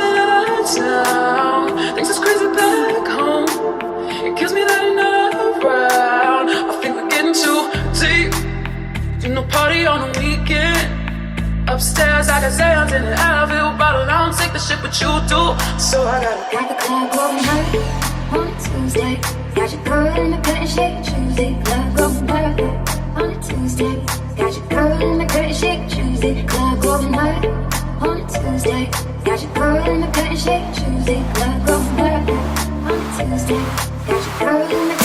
me out of town. Things is crazy back home. It kills me that you're not around. I think we're getting too deep. You know, party on the weekend. Upstairs, I got Zans in an Advil bottle. I don't take the shit, but you do. So I got the club going hard on a Tuesday. Got your girl in the curtain shake Tuesday. Club going hard on a Tuesday. Got your girl in the curtain shake Tuesday. Club going hard on a Tuesday. Got your girl in the curtain shake Tuesday. Club going hard on a Tuesday. Got your girl in the